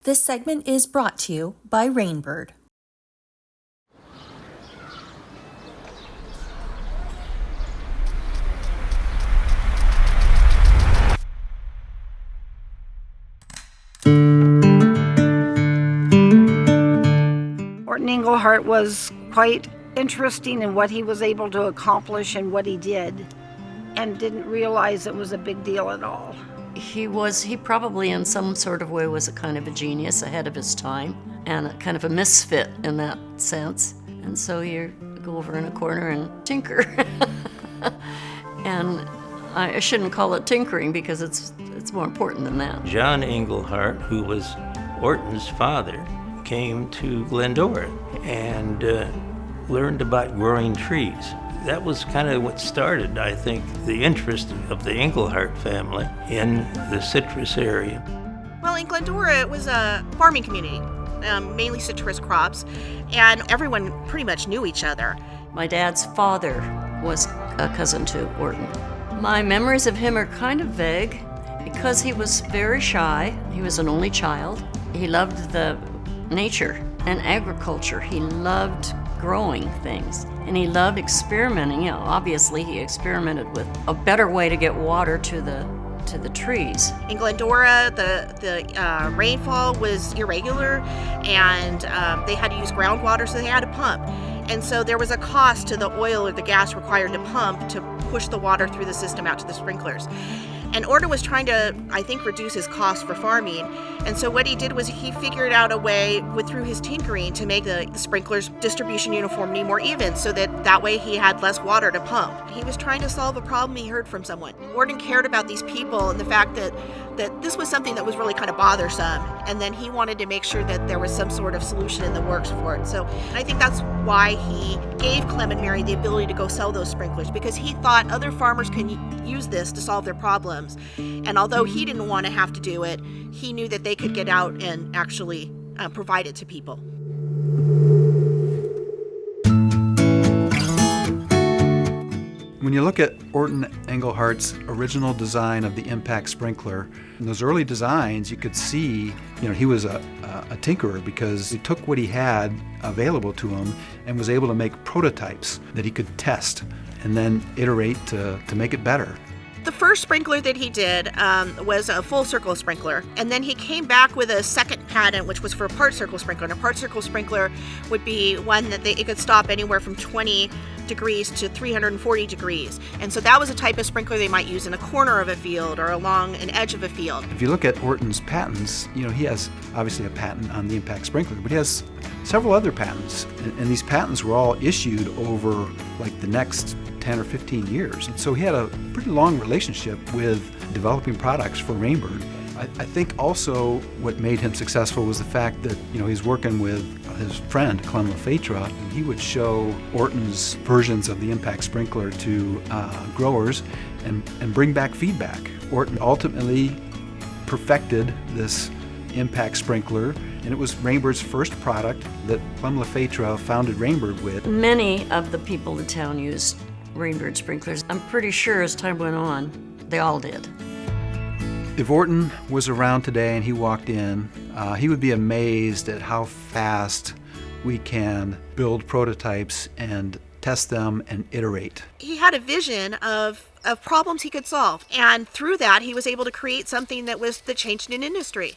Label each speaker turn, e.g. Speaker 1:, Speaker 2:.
Speaker 1: This segment is brought to you by Rainbird.
Speaker 2: Orton Englehart was quite interesting in what he was able to accomplish and what he did, and didn't realize it was a big deal at all.
Speaker 3: He probably in some sort of way was a kind of a genius ahead of his time, and a kind of a misfit in that sense. And so you go over in a corner and tinker. And I shouldn't call it tinkering because it's more important than that.
Speaker 4: John Englehart, who was Orton's father, came to Glendora and learned about growing trees. That was kind of what started, I think, the interest of the Englehart family in the citrus area.
Speaker 5: Well, in Glendora, it was a farming community, mainly citrus crops, and everyone pretty much knew each other.
Speaker 3: My dad's father was a cousin to Orton. My memories of him are kind of vague because he was very shy. He was an only child. He loved the nature and agriculture. He loved growing things, and he loved experimenting. You know, obviously he experimented with a better way to get water to the trees.
Speaker 5: In Glendora, the rainfall was irregular, and they had to use groundwater, so they had to pump. And so there was a cost to the oil or the gas required to pump to push the water through the system out to the sprinklers. And Orton was trying to, I think, reduce his cost for farming. And so what he did was he figured out a way through his tinkering to make the sprinklers distribution uniformity more even, so that way he had less water to pump. He was trying to solve a problem he heard from someone. Orton cared about these people and the fact that this was something that was really kind of bothersome. And then he wanted to make sure that there was some sort of solution in the works for it. So I think that's why he gave Clem and Mary the ability to go sell those sprinklers, because he thought other farmers can use this to solve their problems. And although he didn't want to have to do it, he knew that they could get out and actually provide it to people.
Speaker 6: When you look at Orton Englehart's original design of the impact sprinkler, in those early designs, you could see, he was a tinkerer, because he took what he had available to him and was able to make prototypes that he could test and then iterate to make it better.
Speaker 5: The first sprinkler that he did was a full circle sprinkler, and then he came back with a second patent, which was for a part circle sprinkler. And a part circle sprinkler would be one that it could stop anywhere from 20 degrees to 340 degrees. And so that was a type of sprinkler they might use in a corner of a field or along an edge of a field.
Speaker 6: If you look at Orton's patents, he has obviously a patent on the impact sprinkler, but he has several other patents. And these patents were all issued over the next 10 or 15 years. And so he had a pretty long relationship with developing products for Rainbird. I think also what made him successful was the fact that, he's working with his friend, Clem Lefetra, and he would show Orton's versions of the impact sprinkler to growers and bring back feedback. Orton ultimately perfected this impact sprinkler, and it was Rainbird's first product that Clem Lefetra founded Rainbird with.
Speaker 3: Many of the people in town used Rainbird sprinklers. I'm pretty sure as time went on, they all did.
Speaker 6: If Orton was around today and he walked in, he would be amazed at how fast we can build prototypes and test them and iterate.
Speaker 5: He had a vision of problems he could solve, and through that he was able to create something that changed an industry.